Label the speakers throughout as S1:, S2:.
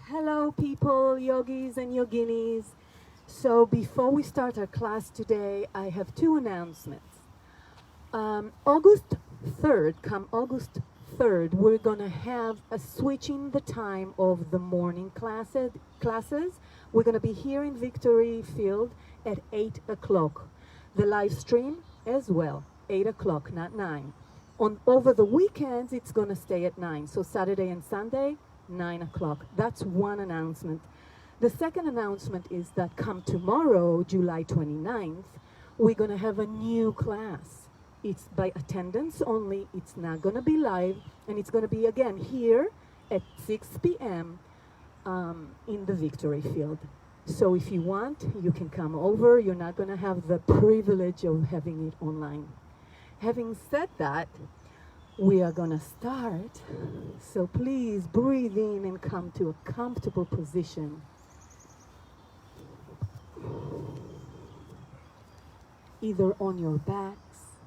S1: Hello, people, yogis and yoginis. So, before we start our class today, I have two announcements. August 3rd, come August 3rd, we're going to have a switching the time of the morning classes. We're going to be here in Victory Field at 8 o'clock. The live stream as well, 8 o'clock, not 9. Over the weekends, it's going to stay at 9. So Saturday and Sunday, 9 o'clock. That's one announcement. The second announcement is that come tomorrow, July 29th, we're going to have a new class. It's by attendance only. It's not going to be live. And it's going to be, again, here at 6 p.m. In the Victory Field. So if you want, you can come over. You're not going to have the privilege of having it online. Having said that, we are going to start. So please breathe in and come to a comfortable position. Either on your backs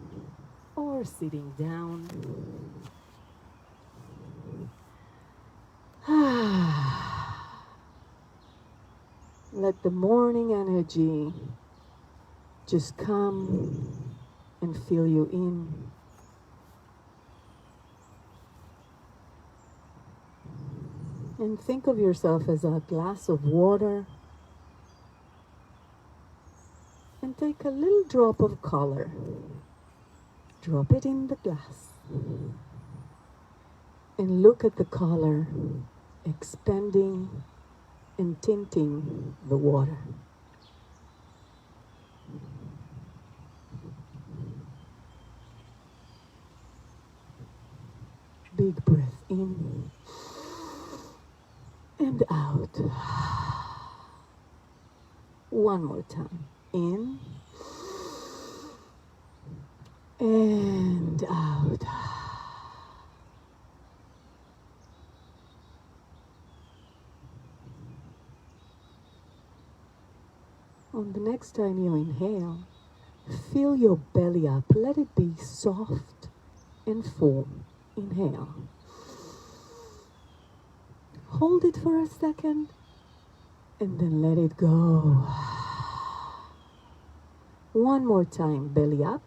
S1: or sitting down. Let the morning energy just come and fill you in. And think of yourself as a glass of water. And take a little drop of color. Drop it in the glass. And look at the color expanding and tinting the water. Big breath in and out. One more time. In and out. On the next time you inhale, fill your belly up. Let it be soft and full. Inhale. Hold it for a second and then let it go. One more time, belly up.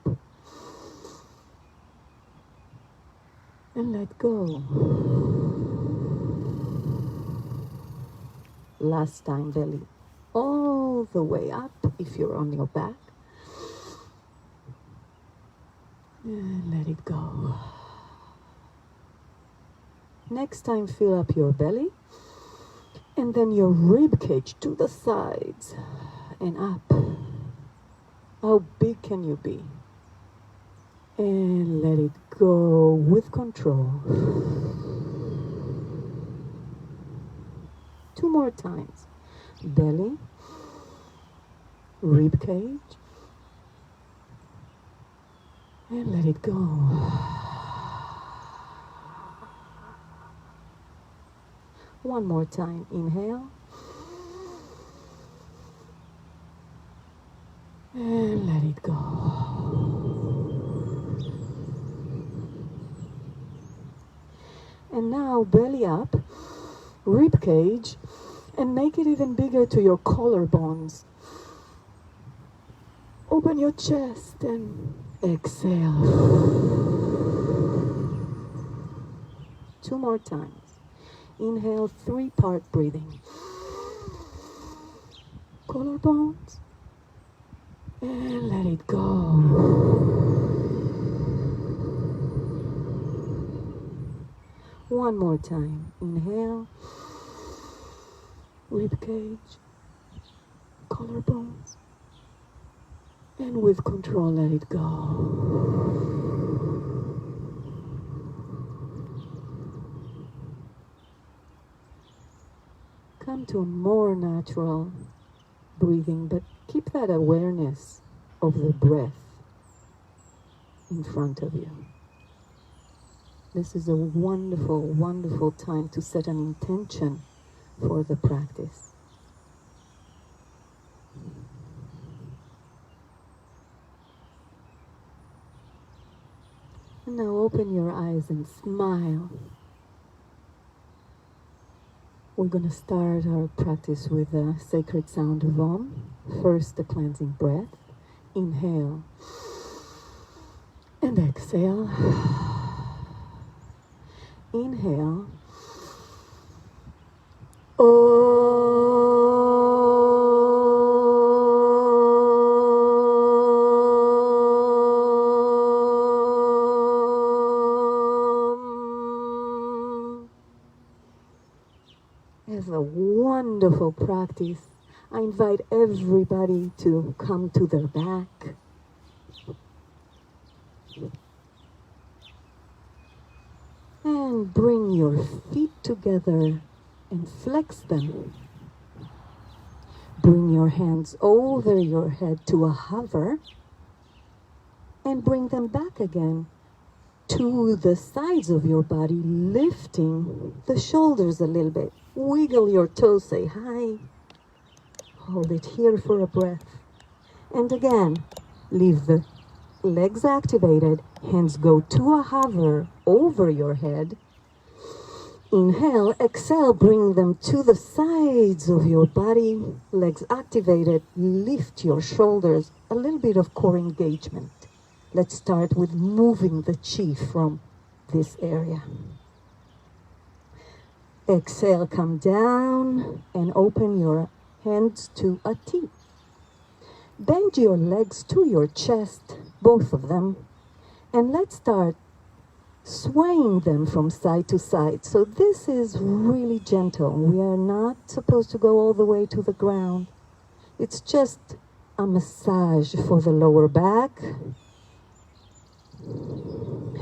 S1: And let go. Last time, belly all the way up if you're on your back. And let it go. Next time, fill up your belly. And then your rib cage to the sides and up. How big can you be? And let it go with control. Two more times. Belly, rib cage, and let it go. One more time. Inhale. And let it go. And now belly up, rib cage, and make it even bigger to your collarbones. Open your chest and exhale. Two more times. Inhale, 3-part breathing. Collarbones. And let it go. One more time. Inhale. Rib cage. Collarbones. And with control, let it go. Come to a more natural breathing, but keep that awareness of the breath in front of you. This is a wonderful, wonderful time to set an intention for the practice. And now open your eyes and smile. We're going to start our practice with the sacred sound of Om. First, the cleansing breath. Inhale and exhale. Inhale. It's a wonderful practice. I invite everybody to come to their back. And bring your feet together and flex them. Bring your hands over your head to a hover and bring them back again to the sides of your body, lifting the shoulders a little bit. Wiggle your toes, say hi. Hold it here for a breath. And again, leave the legs activated. Hands go to a hover over your head. Inhale, exhale, bring them to the sides of your body. Legs activated. Lift your shoulders. A little bit of core engagement. Let's start with moving the chi from this area. Exhale, come down and open your hands to a T. Bend your legs to your chest, both of them, and let's start swaying them from side to side. So this is really gentle. We are not supposed to go all the way to the ground. It's just a massage for the lower back.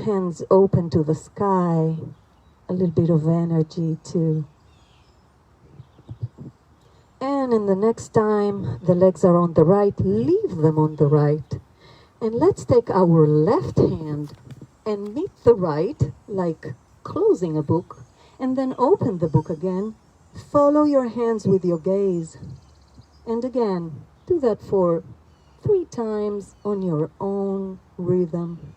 S1: Hands open to the sky. A little bit of energy too. And in the next time the legs are on the right, leave them on the right. And let's take our left hand and meet the right, like closing a book, and then open the book again. Follow your hands with your gaze. And again, do that for 3 times on your own rhythm.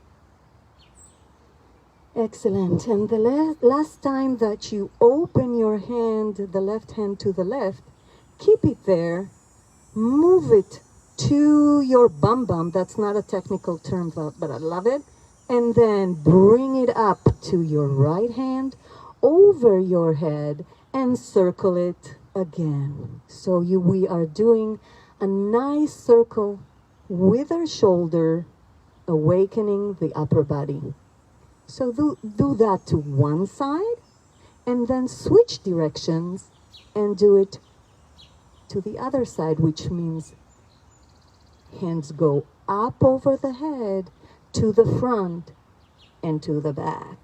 S1: Excellent. And the last time that you open your hand, the left hand to the left, keep it there. Move it to your bum bum. That's not a technical term, but I love it. And then bring it up to your right hand, over your head, and circle it again. So we are doing a nice circle with our shoulder, awakening the upper body. So do that to one side, and then switch directions and do it to the other side, which means hands go up over the head, to the front, and to the back.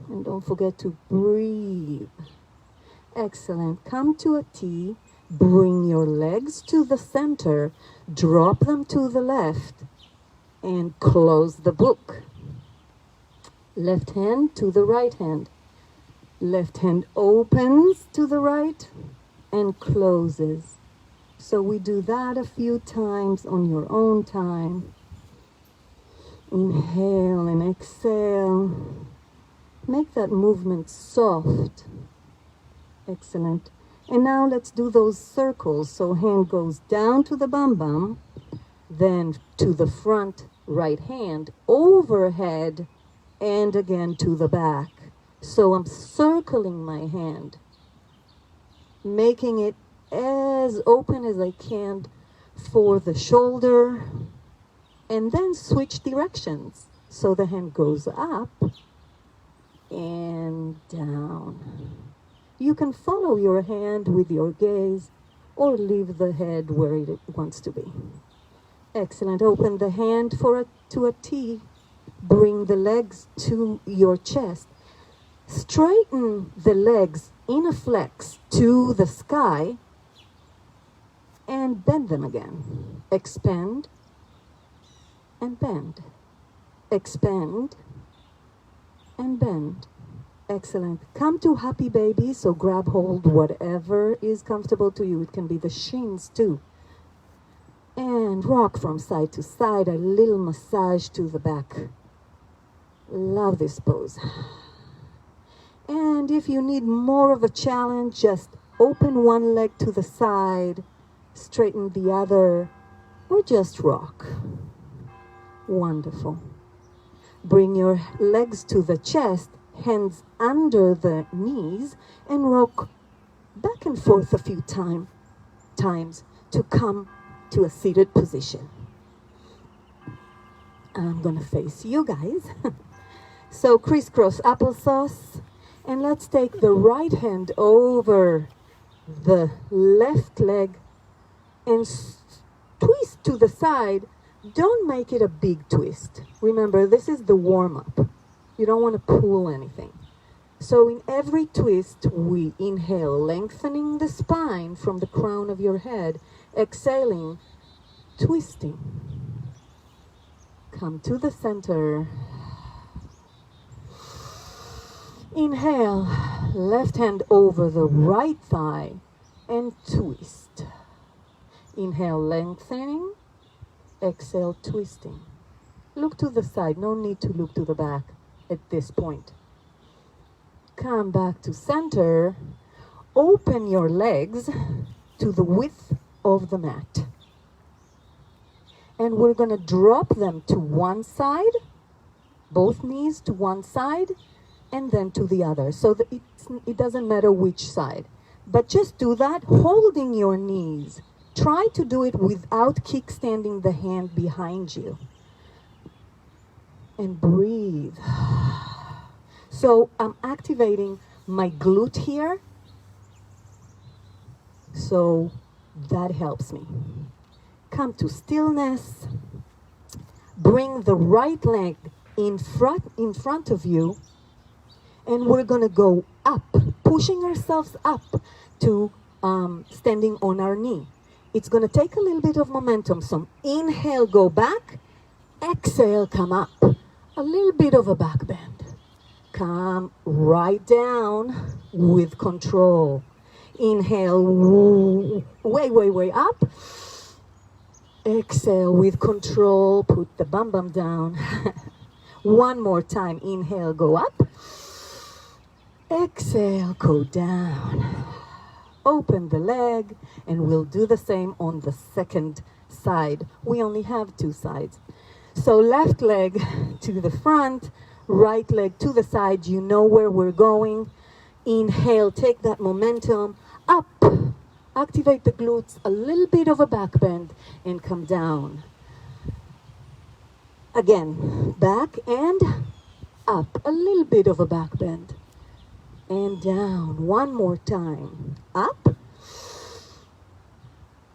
S1: And don't forget to breathe. Excellent. Come to a T, bring your legs to the center, drop them to the left, and close the book. Left hand to the right hand. Left hand opens to the right and closes. So we do that a few times on your own time. Inhale and exhale. Make that movement soft. Excellent. And now let's do those circles. So hand goes down to the bum bum, then to the front right hand, overhead, and again to the back. So I'm circling my hand, making it as open as I can for the shoulder, and then switch directions. So the hand goes up and down. You can follow your hand with your gaze or leave the head where it wants to be. Excellent. Open the hand to a T. Bring the legs to your chest. Straighten the legs in a flex to the sky and bend them again. Expand and bend. Expand and bend. Excellent. Come to happy baby, so grab hold whatever is comfortable to you. It can be the shins too. And rock from side to side, a little massage to the back. Love this pose. And if you need more of a challenge, just open one leg to the side, straighten the other, or just rock. Wonderful. Bring your legs to the chest, hands under the knees, and rock back and forth a few times to come to a seated position. I'm gonna face you guys. So crisscross applesauce, and let's take the right hand over the left leg and twist to the side. Don't make it a big twist. Remember, this is the warm-up. You don't want to pull anything. So in every twist, we inhale, lengthening the spine from the crown of your head, exhaling, twisting. Come to the center. Inhale, left hand over the right thigh and twist. Inhale, lengthening. Exhale, twisting. Look to the side. No need to look to the back at this point. Come back to center. Open your legs to the width of the mat. And we're going to drop them to one side, both knees to one side, and then to the other. So that it doesn't matter which side. But just do that holding your knees. Try to do it without kickstanding the hand behind you. And breathe. So I'm activating my glute here. So that helps me. Come to stillness. Bring the right leg in front of you. And we're going to go up, pushing ourselves up to standing on our knee. It's going to take a little bit of momentum. So inhale, go back. Exhale, come up. A little bit of a back bend. Come right down with control. Inhale, way up. Exhale with control. Put the bum down. One more time. Inhale, go up. Exhale, go down. Open the leg, and we'll do the same on the second side. We only have two sides. So left leg to the front, right leg to the side. You know where we're going. Inhale, take that momentum up. Activate the glutes, a little bit of a back bend, and come down. Again, back and up. A little bit of a back bend. And down. One more time. Up.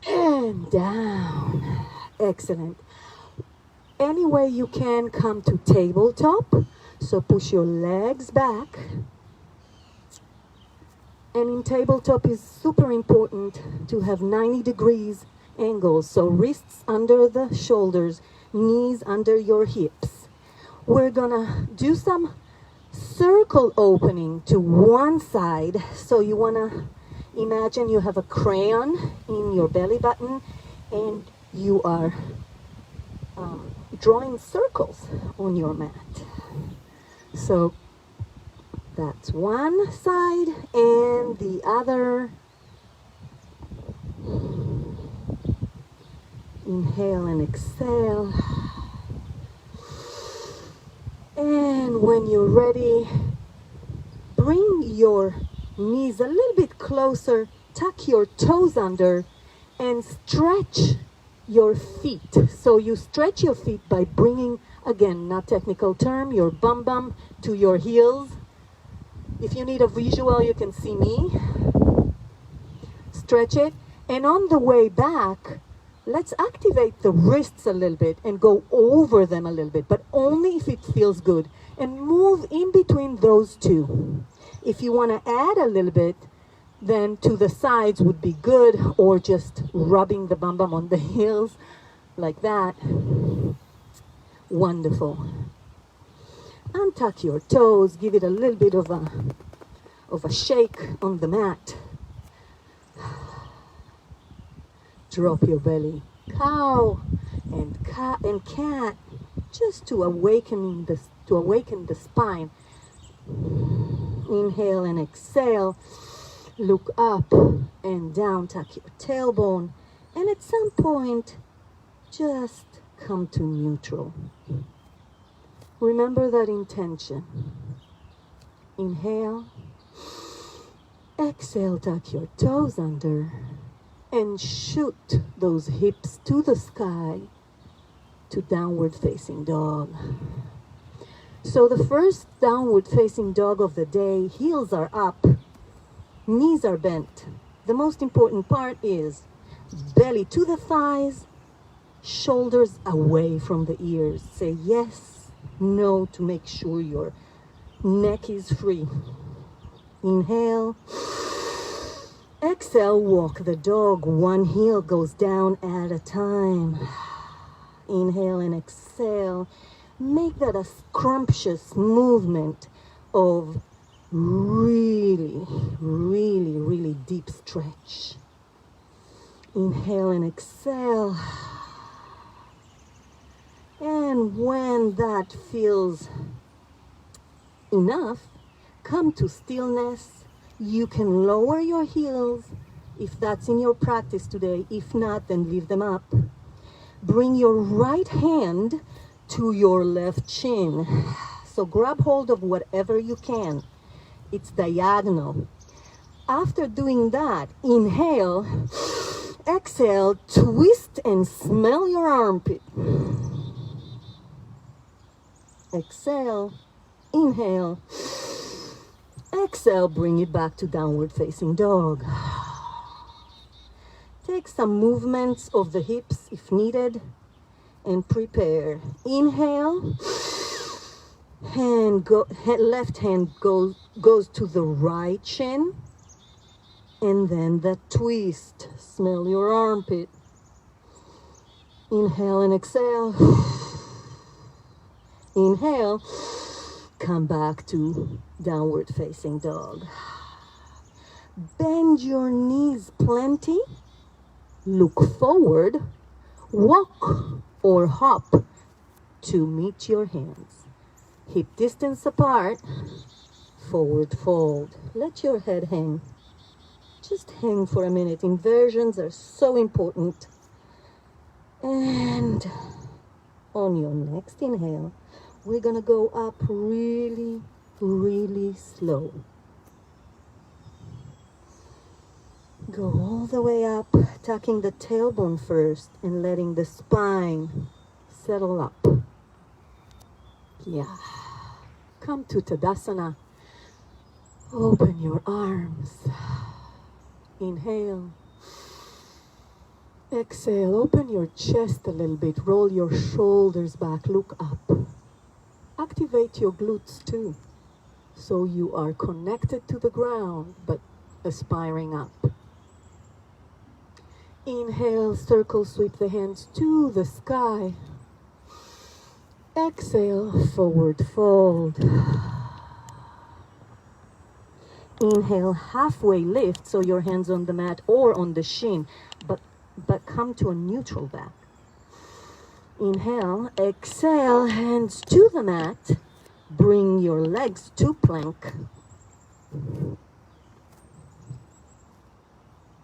S1: And down. Excellent. Any way you can, come to tabletop. So push your legs back. And in tabletop is super important to have 90 degrees angles. So wrists under the shoulders, knees under your hips. We're gonna do some circle opening to one side. So you want to imagine you have a crayon in your belly button and you are drawing circles on your mat. So that's one side and the other. Inhale and exhale. And when you're ready, bring your knees a little bit closer, tuck your toes under, and stretch your feet. So you stretch your feet by bringing, again, not technical term, your bum to your heels. If you need a visual, you can see me. Stretch it. And on the way back, let's activate the wrists a little bit and go over them a little bit, but only if it feels good. And move in between those two. If you want to add a little bit, then to the sides would be good, or just rubbing the bum on the heels like that. Wonderful. Untuck your toes, give it a little bit of a shake on the mat. Drop your belly. Cow and cat, just to awaken the spine. Inhale and exhale. Look up and down, tuck your tailbone. And at some point, just come to neutral. Remember that intention. Inhale. Exhale, tuck your toes under. And shoot those hips to the sky to downward facing dog. So the first downward facing dog of the day, heels are up, knees are bent. The most important part is belly to the thighs, shoulders away from the ears. Say yes, no to make sure your neck is free. Inhale. Exhale, walk the dog. One heel goes down at a time. Inhale and exhale. Make that a scrumptious movement of really, really, really deep stretch. Inhale and exhale. And when that feels enough, come to stillness. You can lower your heels if that's in your practice today. If not, then leave them up. Bring your right hand to your left chin. So grab hold of whatever you can. It's diagonal. After doing that, inhale, exhale, twist and smell your armpit. Exhale, inhale, exhale, bring it back to downward facing dog. Take some movements of the hips if needed. And prepare. Inhale, left hand goes to the right chin, and then the twist. Smell your armpit. Inhale and exhale. Inhale, come back to downward facing dog. Bend your knees plenty. Look forward. Walk or hop to meet your hands. Hip distance apart, forward fold. Let your head hang. Just hang for a minute. Inversions are so important. And on your next inhale, we're gonna go up really, really slow. Go all the way up, tucking the tailbone first and letting the spine settle up. Yeah. Come to Tadasana. Open your arms. Inhale. Exhale. Open your chest a little bit. Roll your shoulders back. Look up. Activate your glutes too. So you are connected to the ground but aspiring up. Inhale, circle, sweep the hands to the sky. Exhale, forward fold. Inhale, halfway lift, so your hands on the mat or on the shin, but come to a neutral back. Inhale, exhale, hands to the mat. Bring your legs to plank.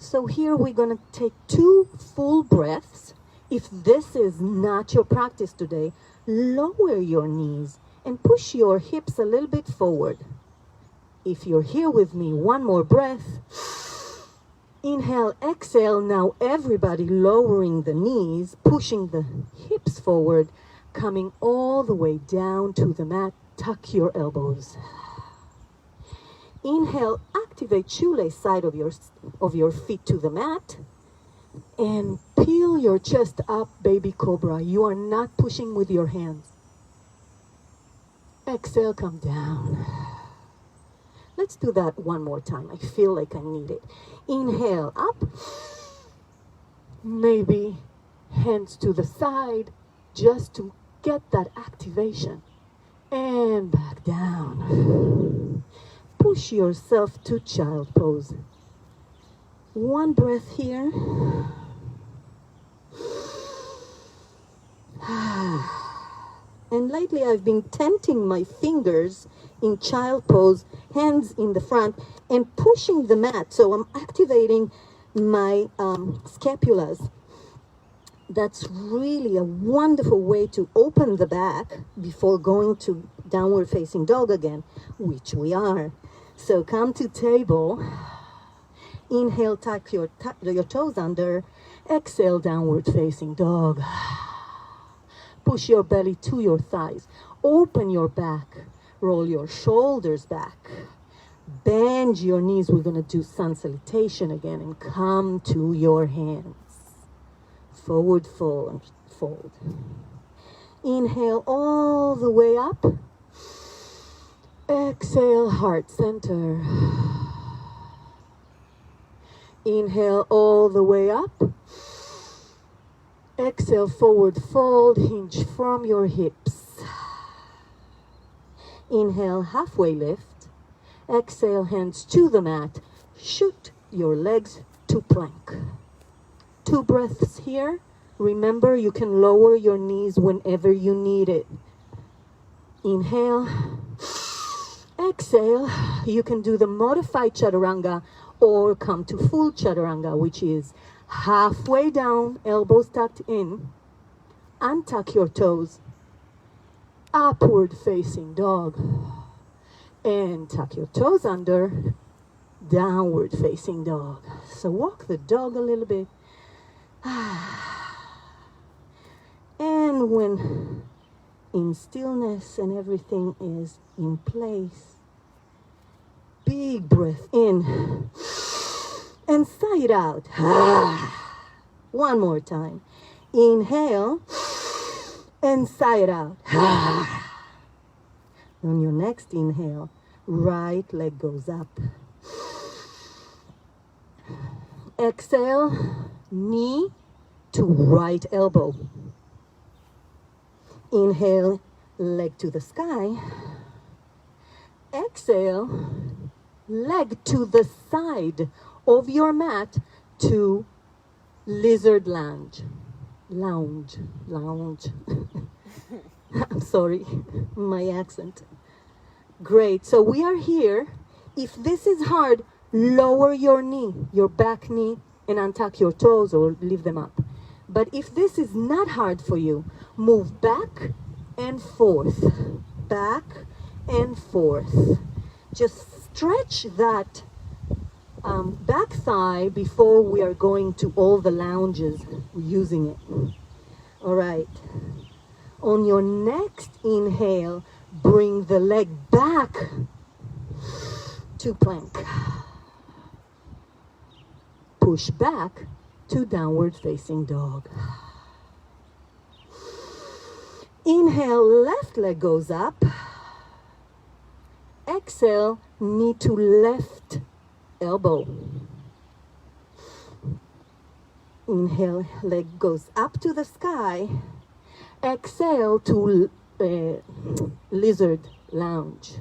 S1: So here we're going to take 2 full breaths. If this is not your practice today, lower your knees and push your hips a little bit forward. If you're here with me, one more breath. Inhale, exhale. Now everybody lowering the knees, pushing the hips forward, coming all the way down to the mat. Tuck your elbows. Inhale, activate shoelace side of your feet to the mat. And peel your chest up, baby cobra. You are not pushing with your hands. Exhale, come down. Let's do that one more time. I feel like I need it. Inhale, up. Maybe hands to the side just to get that activation. And back down. Push yourself to child pose. One breath here. And lately I've been tenting my fingers in child pose, hands in the front, and pushing the mat. So I'm activating my scapulas. That's really a wonderful way to open the back before going to downward facing dog again, which we are. So come to table. Inhale, tuck your toes under. Exhale, downward facing dog. Push your belly to your thighs. Open your back. Roll your shoulders back. Bend your knees. We're going to do sun salutation again and come to your hands. Forward fold. Inhale all the way up. Exhale, heart center. Inhale all the way up. Exhale, forward fold, hinge from your hips. Inhale, halfway lift. Exhale, hands to the mat. Shoot your legs to plank. 2 breaths here. Remember, you can lower your knees whenever you need it. Inhale. Exhale. You can do the modified chaturanga or come to full chaturanga, which is halfway down, elbows tucked in. Untuck your toes. Upward facing dog. And tuck your toes under. Downward facing dog. So walk the dog a little bit. And when in stillness and everything is in place, big breath in and sigh it out. One more time. Inhale and sigh it out. On your next inhale, right leg goes up. Exhale, knee to right elbow. Inhale, leg to the sky. Exhale, leg to the side of your mat to lizard lounge. Lounge. I'm sorry, my accent. Great, so we are here. If this is hard, lower your knee, your back knee, and untuck your toes or leave them up. But if this is not hard for you, move back and forth. Back and forth. Just stretch that back thigh before we are going to all the lounges using it. All right. On your next inhale, bring the leg back to plank. Push back to downward facing dog. Inhale, left leg goes up. Exhale, knee to left elbow. Inhale, leg goes up to the sky. Exhale to lizard lounge,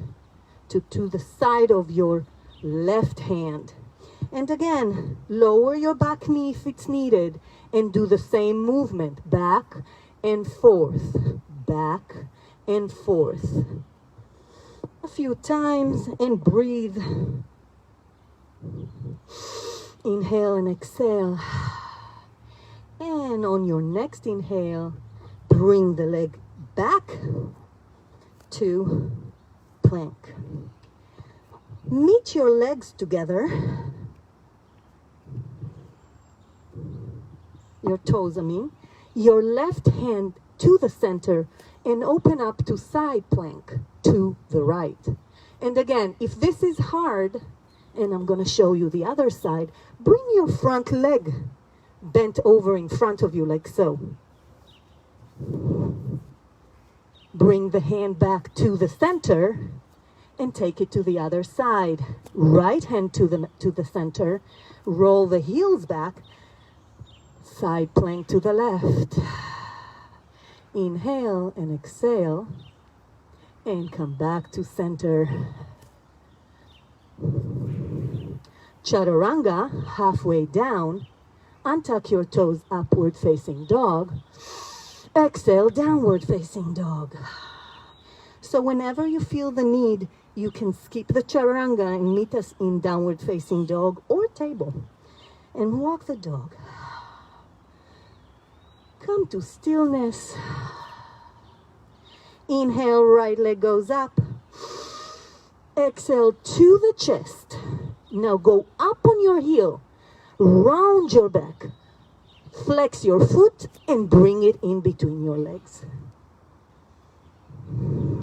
S1: to the side of your left hand. And again, lower your back knee if it's needed and do the same movement, back and forth, back and forth. A few times and breathe. Inhale and exhale. And on your next inhale, bring the leg back to plank. Meet your legs together. Your toes, your left hand to the center and open up to side plank to the right. And again, if this is hard, and I'm going to show you the other side, bring your front leg bent over in front of you like so. Bring the hand back to the center and take it to the other side. Right hand to the center. Roll the heels back. Side plank to the left. Inhale and exhale. And come back to center. Chaturanga, halfway down. Untuck your toes, upward facing dog. Exhale, downward facing dog. So whenever you feel the need, you can skip the chaturanga and meet us in downward facing dog or table. And walk the dog. Come to stillness. Inhale, right leg goes up. Exhale to the chest. Now go up on your heel. Round your back. Flex your foot and bring it in between your legs.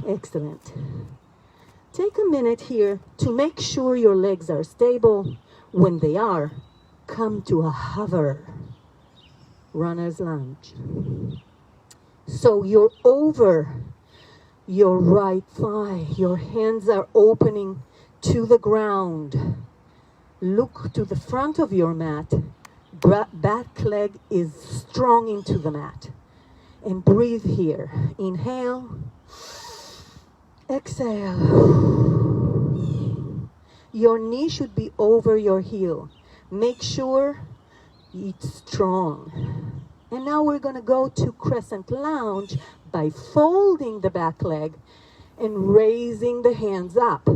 S1: Excellent. Take a minute here to make sure your legs are stable. When they are, come to a hover. Runner's lunge. So you're over your right thigh. Your hands are opening to the ground. Look to the front of your mat. Back leg is strong into the mat. And breathe here. Inhale. Exhale. Your knee should be over your heel. Make sure it's strong. And now we're going to go to Crescent Lounge by folding the back leg and raising the hands up.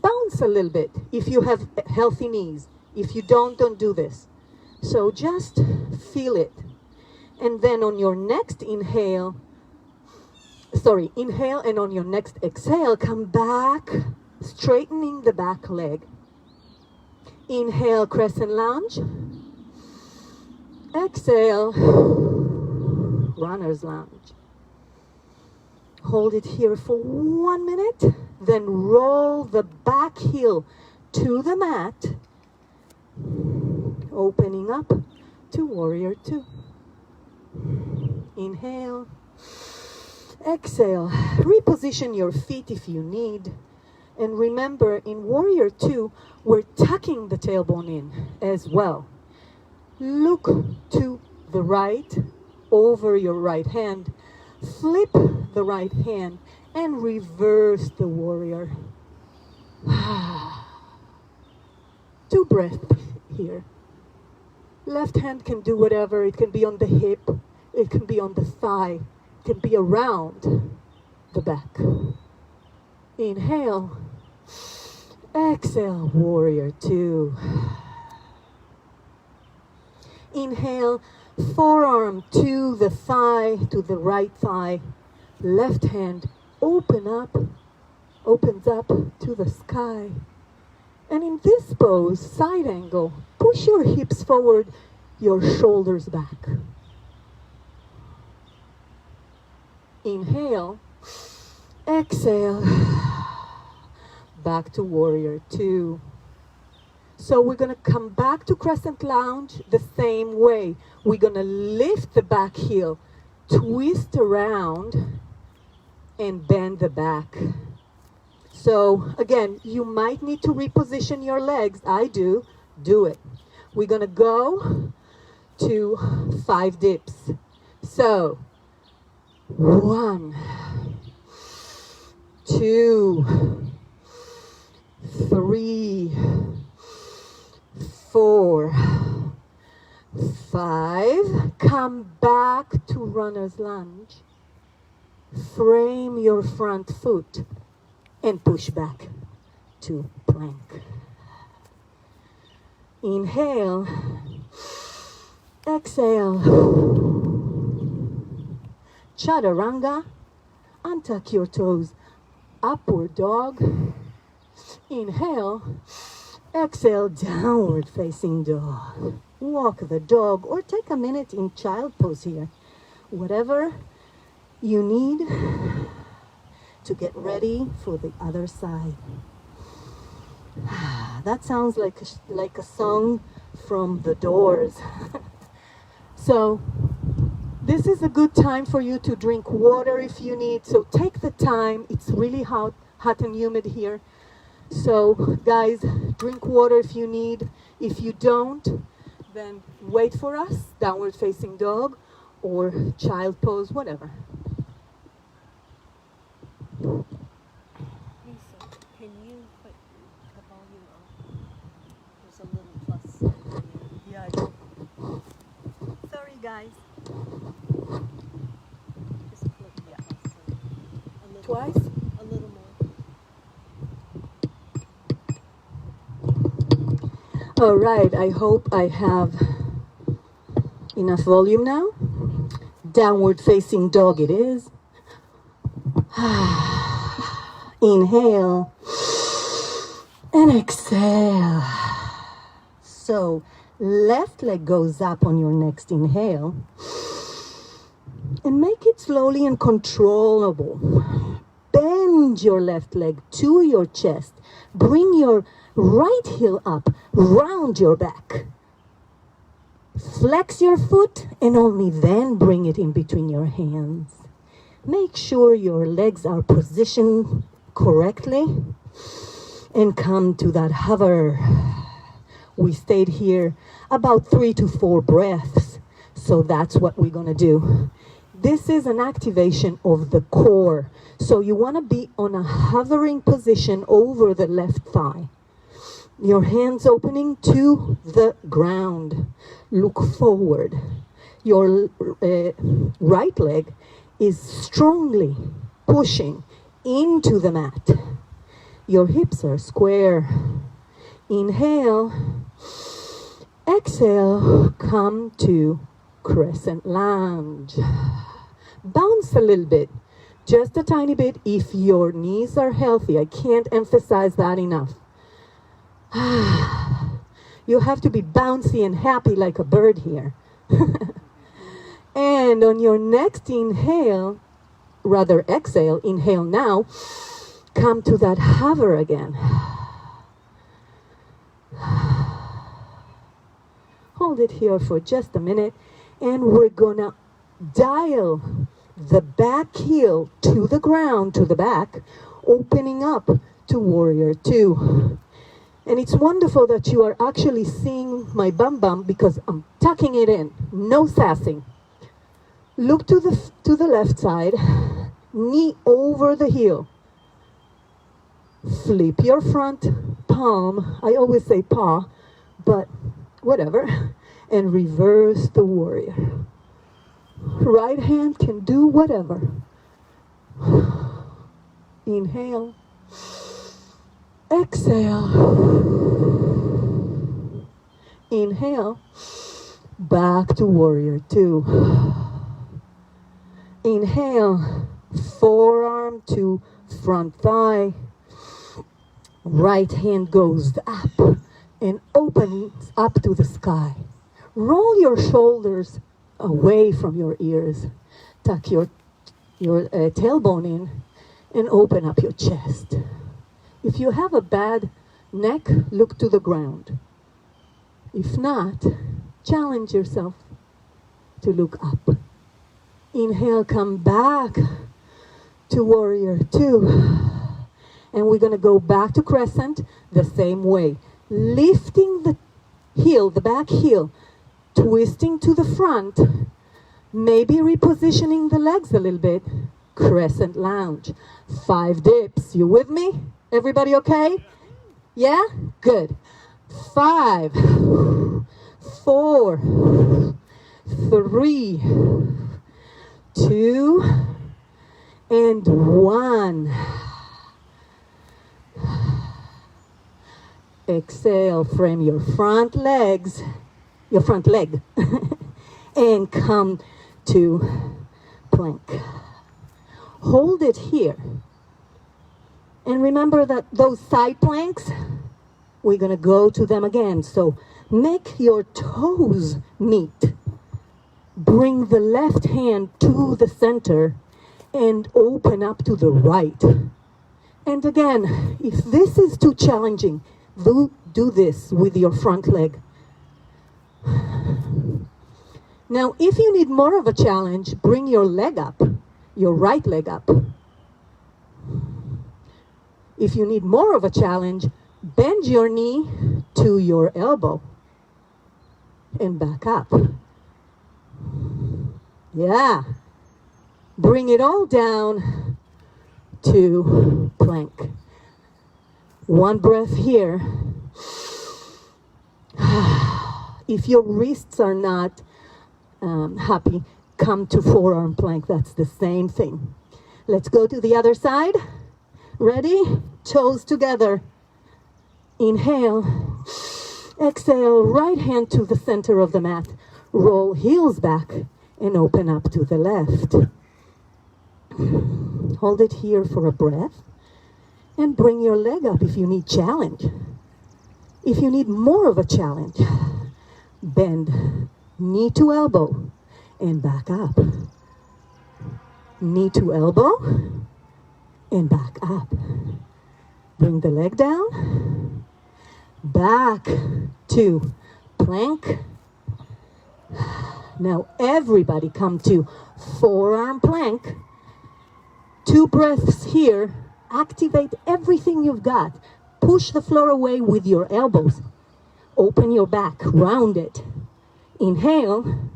S1: Bounce a little bit if you have healthy knees. If you don't do this. So just feel it. And then on your next inhale, and on your next exhale, come back, straightening the back leg. Inhale, Crescent Lounge. Exhale, Runner's Lunge. Hold it here for 1 minute, then roll the back heel to the mat, opening up to Warrior Two. Inhale, exhale, reposition your feet if you need. And remember, in Warrior Two, we're tucking the tailbone in as well. Look to the right, over your right hand. Flip the right hand and reverse the warrior. 2 breaths here. Left hand can do whatever. It can be on the hip. It can be on the thigh. It can be around the back. Inhale. Exhale, Warrior Two. Inhale, forearm to the thigh, to the right thigh. Left hand opens up to the sky. And in this pose, side angle, push your hips forward, your shoulders back. Inhale, exhale, back to Warrior Two. So we're going to come back to Crescent Lounge the same way. We're going to lift the back heel, twist around, and bend the back. So again, you might need to reposition your legs. I do. Do it. We're going to go to 5 dips. So 1, 2, 3, 4, 5. Come back to Runner's Lunge. Frame your front foot and push back to plank. Inhale. Exhale. Chaturanga. Untuck your toes. Upward dog. Inhale. Exhale, downward facing dog. Walk the dog or take a minute in child pose here. Whatever you need to get ready for the other side. That sounds like a song from The Doors. So this is a good time for you to drink water if you need. So take the time. It's really hot and humid here. So guys, drink water if you need. If you don't, then wait for us, downward facing dog or child pose, whatever.
S2: Lisa, can you put the volume up? There's a little plus.
S1: Yeah, I do. Sorry guys. twice?
S2: A little more.
S1: All right, I hope I have enough volume now. Downward facing dog it is. Inhale and exhale. So left leg goes up on your next inhale. And make it slowly and controllable. Bend your left leg to your chest. Bring your right heel up, round your back. Flex your foot and only then bring it in between your hands. Make sure your legs are positioned correctly and come to that hover. We stayed here about 3 to 4 breaths, so that's what we're gonna do. This is an activation of the core, so you wanna be on a hovering position over the left thigh. Your hands opening to the ground. Look forward. Your right leg is strongly pushing into the mat. Your hips are square. Inhale. Exhale. Come to Crescent Lounge. Bounce a little bit. Just a tiny bit if your knees are healthy. I can't emphasize that enough. You have to be bouncy and happy like a bird here. And on your next inhale, rather exhale, inhale now, come to that hover again. Hold it here for just a minute, and we're gonna dial the back heel to the ground, to the back, opening up to Warrior Two. And it's wonderful that you are actually seeing my bum bum because I'm tucking it in, no sassing. Look to the left side, knee over the heel. Flip your front palm, I always say paw, but whatever, and reverse the warrior. Right hand can do whatever. Inhale. Exhale. Inhale. Back to Warrior Two. Inhale. Forearm to front thigh. Right hand goes up and opens up to the sky. Roll your shoulders away from your ears. Tuck your tailbone in and open up your chest. If you have a bad neck, look to the ground. If not, challenge yourself to look up. Inhale, come back to Warrior Two. And we're going to go back to Crescent the same way. Lifting the heel, the back heel, twisting to the front, maybe repositioning the legs a little bit. Crescent Lounge. 5 dips. You with me? Everybody okay? Yeah? Good. 5, 4, 3, 2, and 1. Exhale from your front legs, your front leg, and come to plank. Hold it here. And remember that those side planks, we're going to go to them again. So make your toes meet. Bring the left hand to the center and open up to the right. And again, if this is too challenging, do this with your front leg. Now, if you need more of a challenge, bring your leg up, your right leg up. If you need more of a challenge, bend your knee to your elbow and back up. Yeah. Bring it all down to plank. One breath here. If your wrists are not happy, come to forearm plank. That's the same thing. Let's go to the other side. Ready? Toes together. Inhale. Exhale, right hand to the center of the mat. Roll heels back and open up to the left. Hold it here for a breath. And bring your leg up if you need challenge. If you need more of a challenge, bend knee to elbow and back up. Knee to elbow and back up. Bring the leg down. Back to plank. Now everybody come to forearm plank. 2 breaths here. Activate everything you've got. Push the floor away with your elbows. Open your back, round it. Inhale.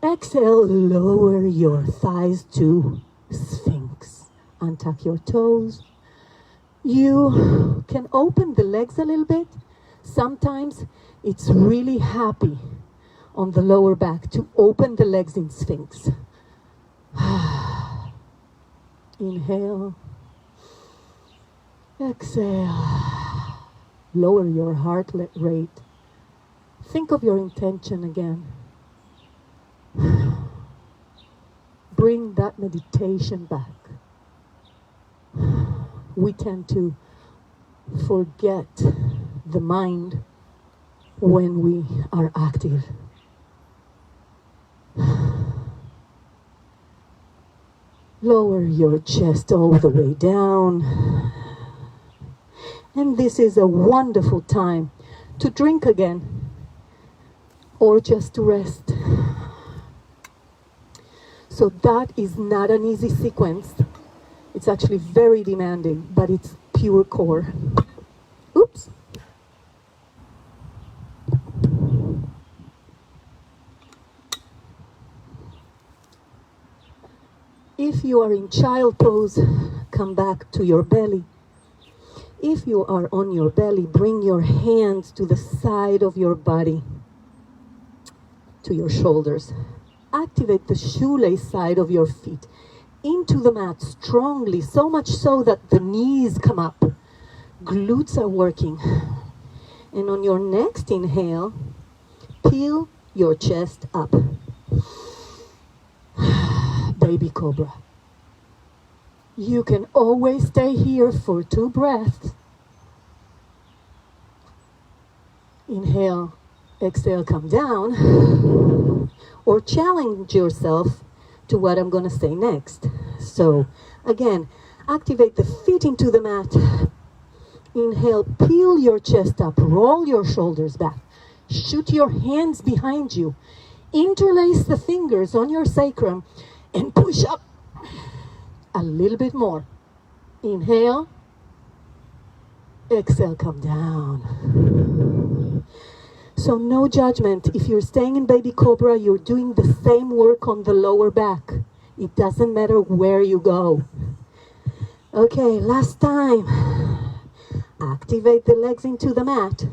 S1: Exhale, lower your thighs to Sphinx. Untuck your toes. You can open the legs a little bit. Sometimes it's really happy on the lower back to open the legs in Sphinx. Inhale. Exhale. Lower your heart rate. Think of your intention again. Bring that meditation back. We tend to forget the mind when we are active. Lower your chest all the way down. And this is a wonderful time to drink again or just to rest. So that is not an easy sequence. It's actually very demanding, but it's pure core. Oops. If you are in child pose, come back to your belly. If you are on your belly, bring your hands to the side of your body, to your shoulders. Activate the shoelace side of your feet into the mat strongly, so much so that the knees come up. Glutes are working. And on your next inhale, peel your chest up. Baby Cobra. You can always stay here for 2 breaths. Inhale, exhale, come down. Or challenge yourself to what I'm going to say next. So, again, activate the feet into the mat. Inhale, peel your chest up, roll your shoulders back. Shoot your hands behind you. Interlace the fingers on your sacrum and push up a little bit more. Inhale. Exhale, come down. So no judgment. If you're staying in Baby Cobra, you're doing the same work on the lower back. It doesn't matter where you go. Okay, last time. Activate the legs into the mat.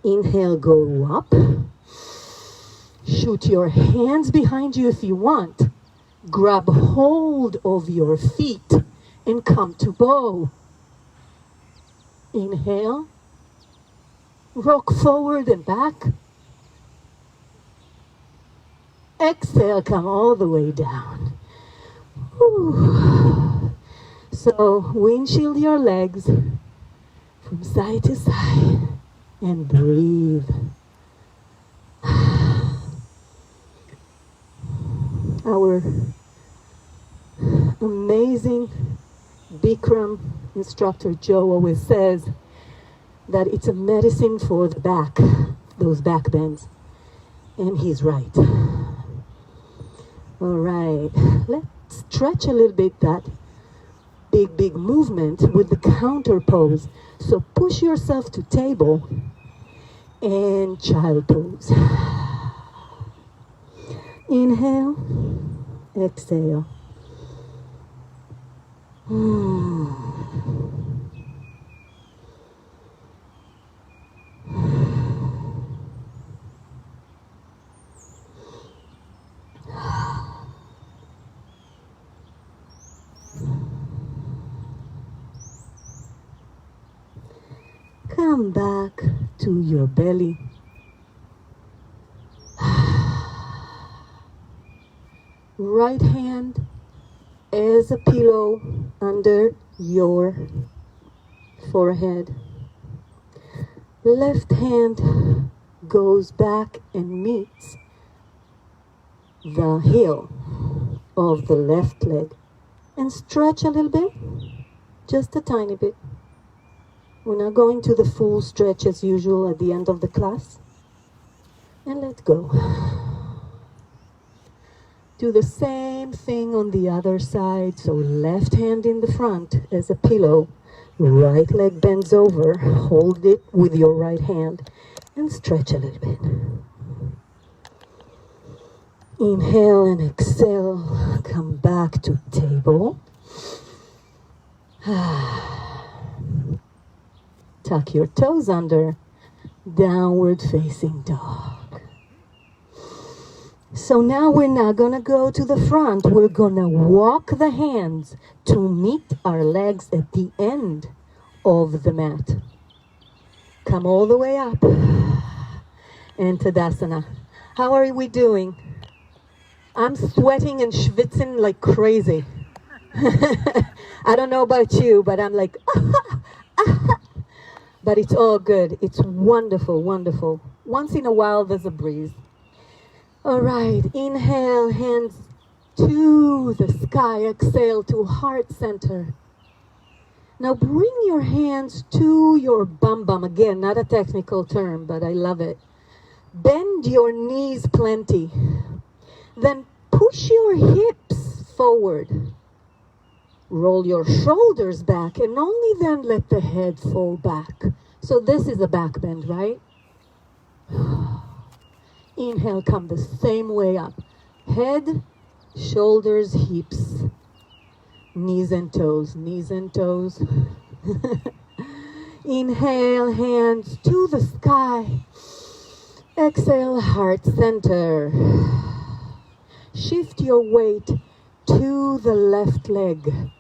S1: Inhale, go up. Shoot your hands behind you if you want. Grab hold of your feet and come to bow. Inhale. Rock forward and back. Exhale, come all the way down. Whew. So windshield your legs from side to side and breathe. Our amazing Bikram instructor Joe always says that it's a medicine for the back, those back bends. And he's right. All right, let's stretch a little bit that big movement with the counter pose. So push yourself to table and child pose. Inhale, exhale. come back to your belly. Right hand as a pillow under your forehead. Left hand goes back and meets the heel of the left leg. And stretch a little bit, just a tiny bit. We're not going to the full stretch as usual at the end of the class. And let go. Do the same thing on the other side. So left hand in the front as a pillow. Right leg bends over. Hold it with your right hand and stretch a little bit. Inhale and exhale. Come back to table. Tuck your toes under. Downward facing dog. So now we're not going to go to the front. We're going to walk the hands to meet our legs at the end of the mat. Come all the way up. And Tadasana. How are we doing? I'm sweating and schwitzing like crazy. I don't know about you, but I'm like, but it's all good. It's wonderful, wonderful. Once in a while, there's a breeze. All right, inhale, hands to the sky. Exhale to heart center. Now bring your hands to your bum bum. Again, not a technical term, but I love it. Bend your knees plenty. Then push your hips forward. Roll your shoulders back and only then let the head fall back. So this is a back bend, right? Inhale, come the same way up. Head, shoulders, hips, knees and toes, knees and toes. Inhale, hands to the sky. Exhale, heart center. Shift your weight to the left leg.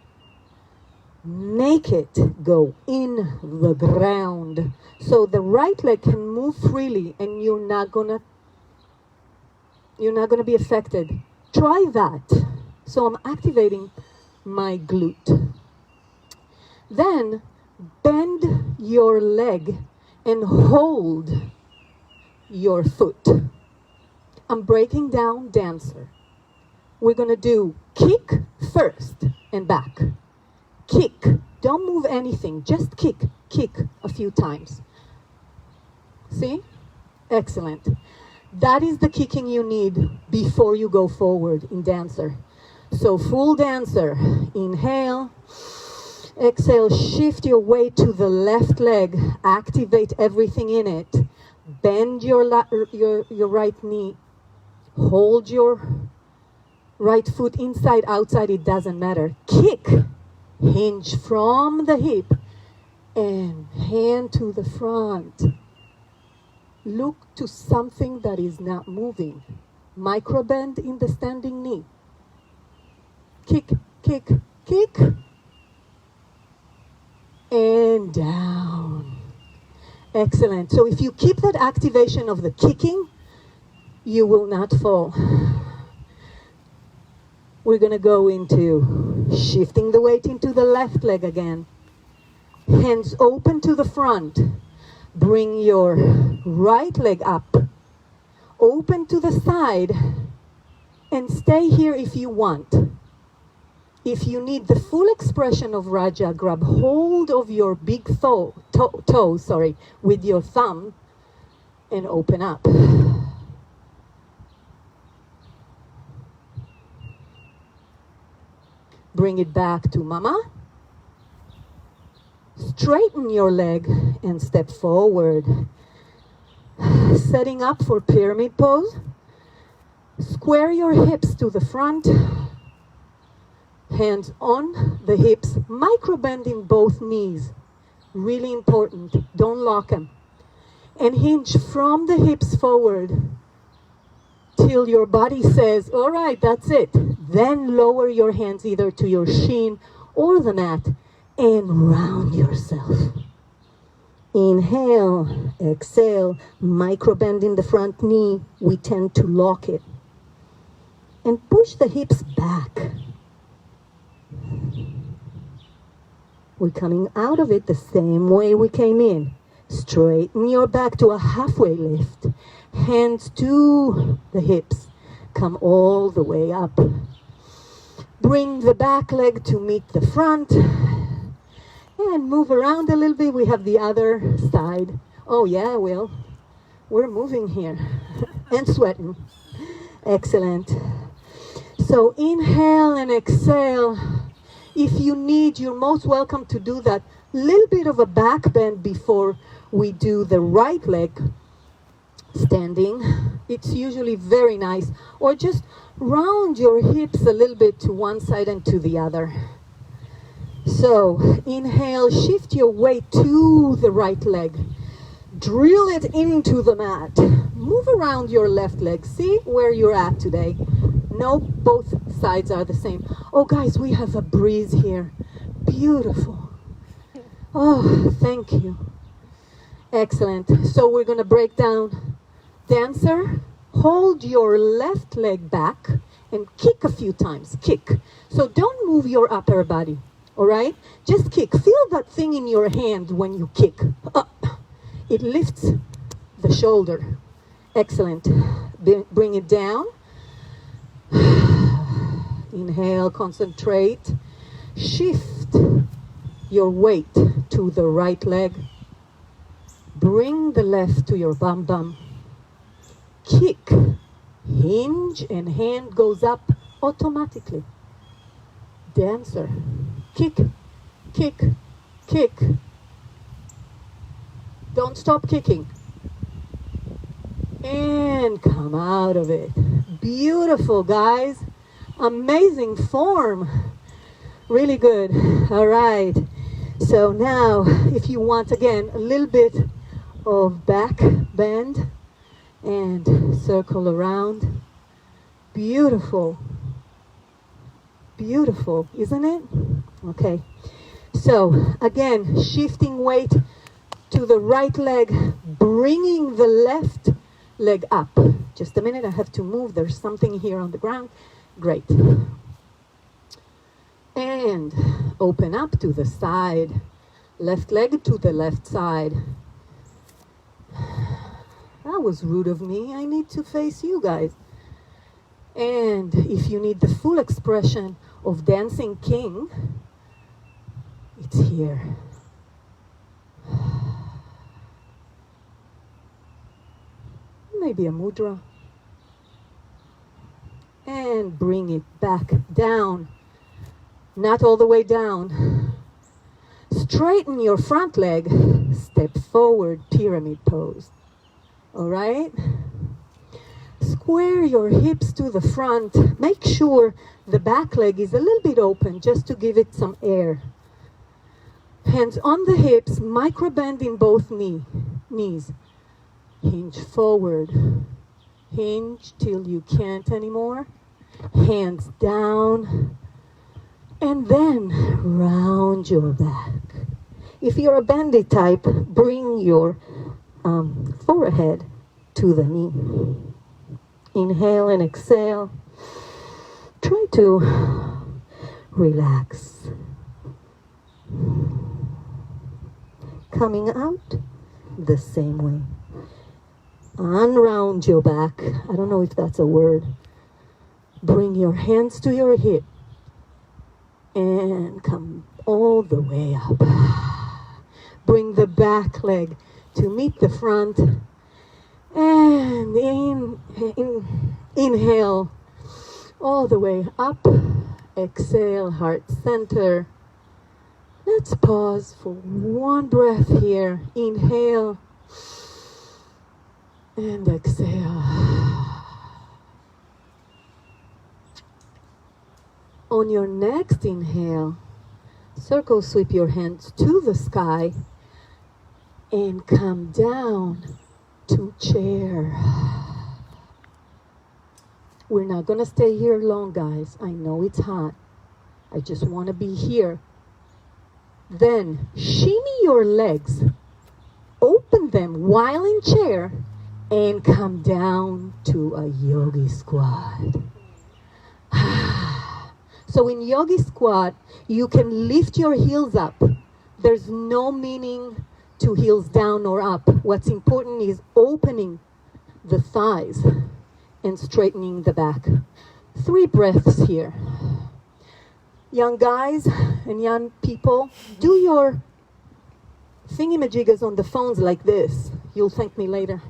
S1: Make it go in the ground. So the right leg can move freely and you're not gonna be affected. Try that. So I'm activating my glute. Then bend your leg and hold your foot. I'm breaking down dancer. We're gonna do kick first and back. Kick. Don't move anything. Just kick. Kick a few times. See? Excellent. That is the kicking you need before you go forward in dancer. So full dancer. Inhale. Exhale. Shift your weight to the left leg. Activate everything in it. Bend your right knee. Hold your right foot inside, outside. It doesn't matter. Kick. Hinge from the hip. And hand to the front. Look to something that is not moving. Micro bend in the standing knee. Kick, kick, kick. And down. Excellent. So if you keep that activation of the kicking, you will not fall. We're going to go into shifting the weight into the left leg again. Hands open to the front. Bring your right leg up. Open to the side. And stay here if you want. If you need the full expression of Raja, grab hold of your big toe with your thumb and open up. Bring it back to Mama. Straighten your leg and step forward. Setting up for pyramid pose. Square your hips to the front. Hands on the hips. Micro bend in both knees. Really important. Don't lock them. And hinge from the hips forward till your body says, all right, that's it. Then lower your hands either to your shin or the mat and round yourself. Inhale, exhale, micro bend in the front knee. We tend to lock it. And push the hips back. We're coming out of it the same way we came in. Straighten your back to a halfway lift. Hands to the hips. Come all the way up. Bring the back leg to meet the front. And move around a little bit. We have the other side. Oh yeah, Will. We're moving here. And sweating. Excellent. So inhale and exhale. If you need, you're most welcome to do that little bit of a back bend before we do the right leg standing. It's usually very nice. Or just round your hips a little bit to one side and to the other. So inhale, shift your weight to the right leg. Drill it into the mat. Move around your left leg. See where you're at today. No, both sides are the same. Oh, guys, we have a breeze here. Beautiful. Oh, thank you. Excellent. So we're going to break down. Dancer, hold your left leg back and kick a few times. Kick. So don't move your upper body. All right? Just kick. Feel that thing in your hand when you kick. Up. It lifts the shoulder. Excellent. Bring it down. Inhale, concentrate. Shift your weight to the right leg. Bring the left to your bum bum. Kick. Hinge and hand goes up automatically. Dancer. Kick, kick, kick. Don't stop kicking. And come out of it. Beautiful, guys. Amazing form. Really good. All right. So now, if you want, again, a little bit of back bend and circle around. Beautiful. Beautiful, isn't it? Okay. So, again, shifting weight to the right leg, bringing the left leg up. Just a minute, I have to move. There's something here on the ground. Great. And open up to the side. Left leg to the left side. That was rude of me. I need to face you guys. And if you need the full expression of Dancing King, it's here. Maybe a mudra. And bring it back down. Not all the way down. Straighten your front leg. Step forward, pyramid pose. All right? Square your hips to the front. Make sure the back leg is a little bit open just to give it some air. Hands on the hips, micro bend in both knees. Hinge forward. Hinge till you can't anymore. Hands down. And then round your back. If you're a bendy type, bring your forehead to the knee. Inhale and exhale. Try to relax. Coming out the same way. Unround your back. I don't know if that's a word. Bring your hands to your hip. And come all the way up. Bring the back leg to meet the front. And inhale all the way up. Exhale, heart center. Let's pause for one breath here. Inhale and exhale. On your next inhale, circle sweep your hands to the sky and come down to chair. We're not going to stay here long, guys. I know it's hot. I just want to be here. Then shimmy your legs open them while in chair and come down to a yogi squat. So in yogi squat, you can lift your heels up. There's no meaning to heels down or up. What's important is opening the thighs and straightening the back. 3 breaths here. Young guys and young people, do your thingamajiggas on the phones like this. You'll thank me later.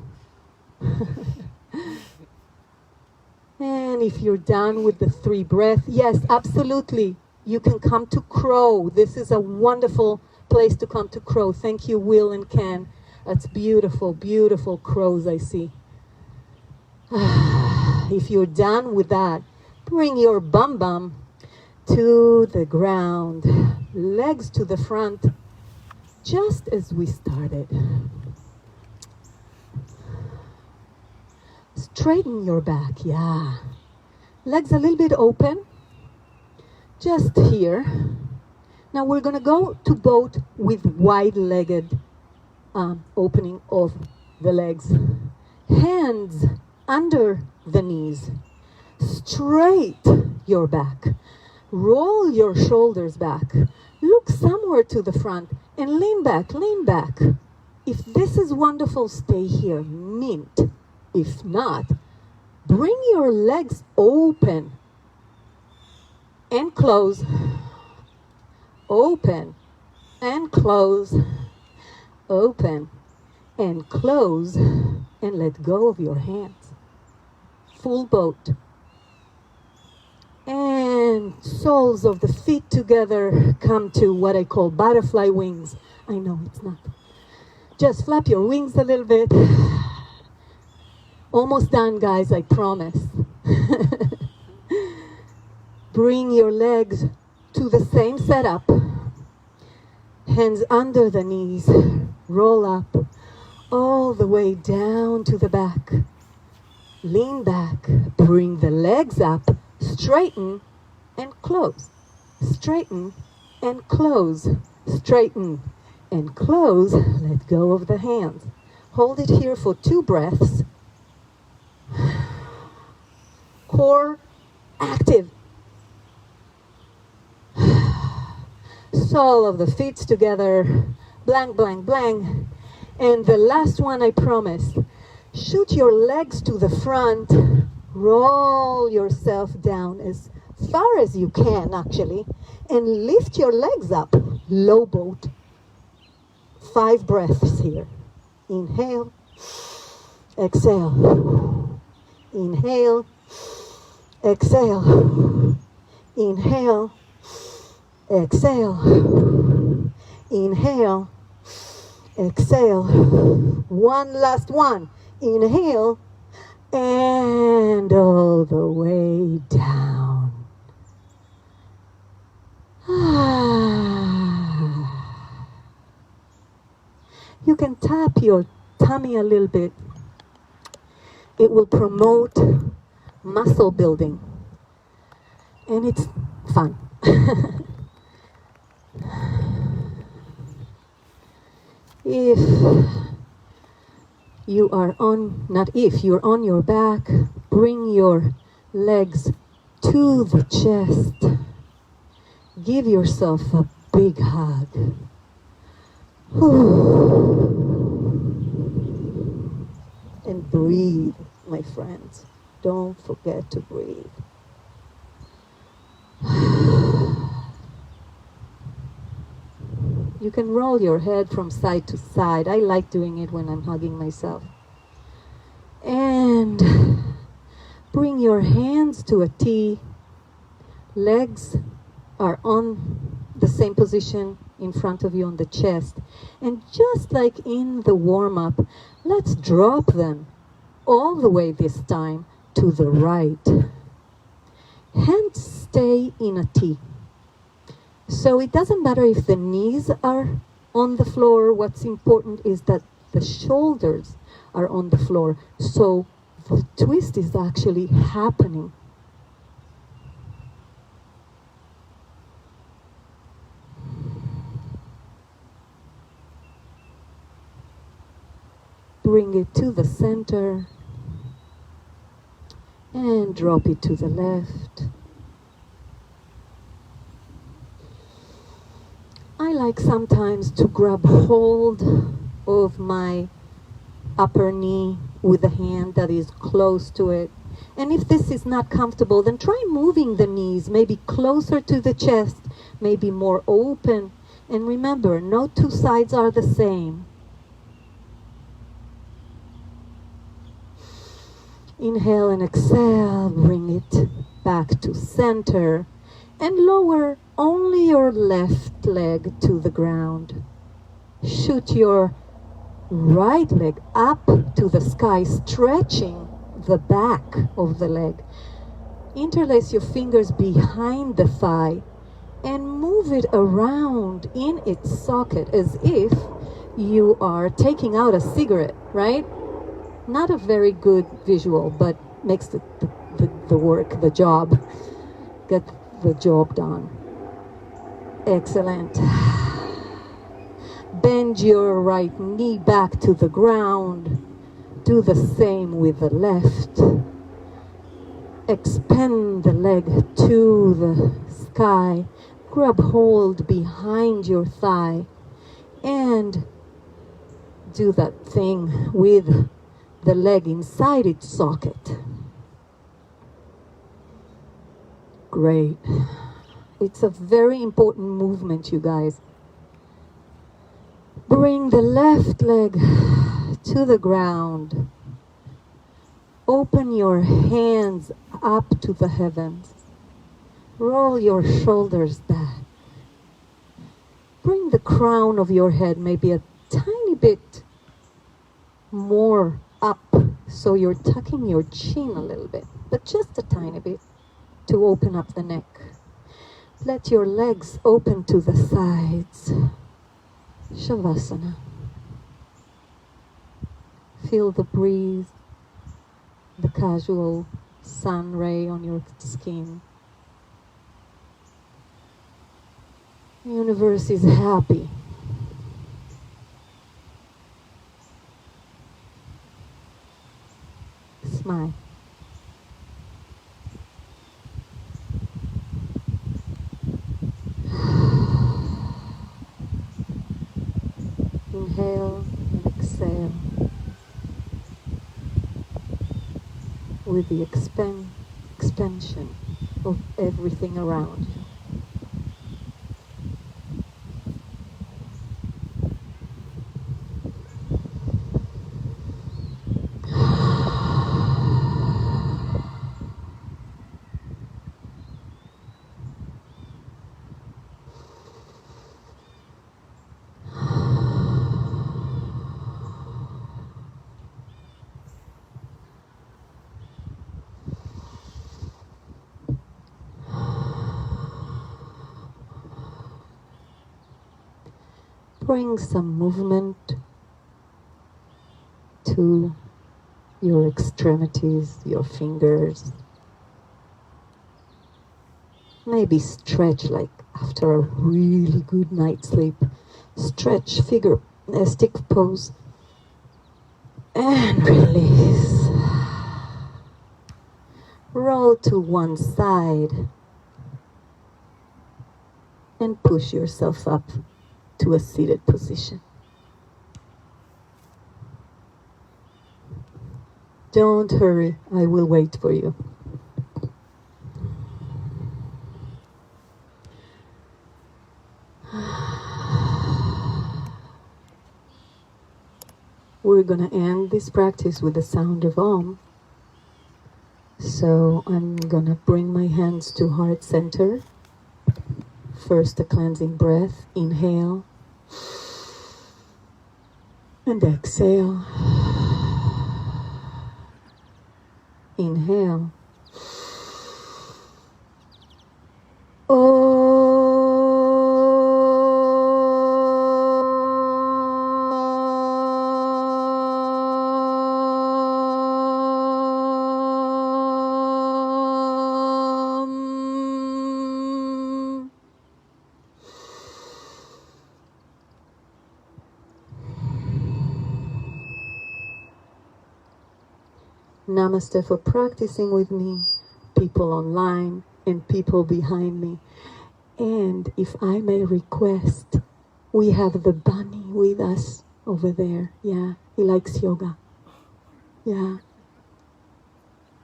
S1: And if you're done with the 3 breaths, yes, absolutely, you can come to crow. This is a wonderful place to come to crow. Thank you, Will and Ken. That's beautiful, beautiful crows I see. If you're done with that, bring your bum bum to the ground, legs to the front, just as we started. Straighten your back, yeah. Legs a little bit open, just here. Now we're gonna go to boat with wide-legged opening of the legs. Hands under the knees. Straight your back. Roll your shoulders back. Look somewhere to the front and lean back, lean back. If this is wonderful, stay here, mint. If not, bring your legs open and close, open and close, open and close, and let go of your hands. Full boat. And soles of the feet together come to what I call butterfly wings. I know it's not. Just flap your wings a little bit. Almost done, guys, I promise. Bring your legs to the same setup. Hands under the knees. Roll up all the way down to the back. Lean back. Bring the legs up. Straighten and close. Straighten and close. Straighten and close. Let go of the hands. Hold it here for 2 breaths. Core active. Sole of the feet together. Blank, blank, blank. And the last one, I promise. Shoot your legs to the front. Roll yourself down as far as you can, actually. And lift your legs up. Low boat. 5 breaths here. Inhale. Exhale. Inhale. Exhale. Inhale. Exhale. Inhale. Exhale. One last one. Inhale. And all the way down. You can tap your tummy a little bit. It will promote muscle building. And it's fun. If you are on, not if, you're on your back, bring your legs to the chest. Give yourself a big hug. And breathe, my friends. Don't forget to breathe. You can roll your head from side to side. I like doing it when I'm hugging myself. And bring your hands to a T. Legs are on the same position in front of you on the chest. And just like in the warm-up, let's drop them all the way this time to the right. Hands stay in a T. So it doesn't matter if the knees are on the floor. What's important is that the shoulders are on the floor. So the twist is actually happening. bring it to the center and drop it to the left. I like sometimes to grab hold of my upper knee with a hand that is close to it. And if this is not comfortable, then try moving the knees, maybe closer to the chest, maybe more open. And remember, no two sides are the same. Inhale and exhale, bring it back to center, and lower only your left leg to the ground. Shoot your right leg up to the sky, stretching the back of the leg. Interlace your fingers behind the thigh and move it around in its socket as if you are taking out a cigarette, right? Not a very good visual, but makes the job, get the job done. Excellent. Bend your right knee back to the ground. Do the same with the left. Expand the leg to the sky. Grab hold behind your thigh and do that thing with the leg inside its socket. Great. It's a very important movement, you guys. Bring the left leg to the ground. Open your hands up to the heavens. Roll your shoulders back. Bring the crown of your head maybe a tiny bit more up, so you're tucking your chin a little bit, but just a tiny bit to open up the neck. Let your legs open to the sides. Shavasana. Feel the breeze, the casual sun ray on your skin. The universe is happy. Smile. Inhale and exhale with the expansion of everything around you. Bring some movement to your extremities, your fingers. Maybe stretch like after a really good night's sleep. Stretch, figure, stick pose. And release. Roll to one side. And push yourself up to a seated position. Don't hurry, I will wait for you. We're gonna end this practice with the sound of Om. So I'm gonna bring my hands to heart center. First, a cleansing breath. Inhale. And exhale. Inhale. Namaste for practicing with me, people online and people behind me. And if I may request, we have the bunny with us over there. Yeah, he likes yoga. Yeah.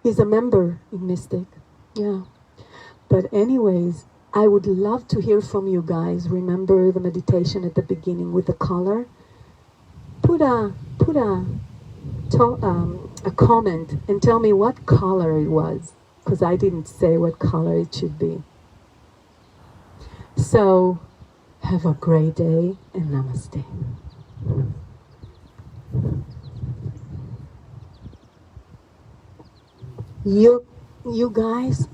S1: He's a member in Mystic. Yeah. But anyways, I would love to hear from you guys. Remember the meditation at the beginning with the color? Put a comment and tell me what color it was, because I didn't say what color it should be. So, have a great day and namaste. You guys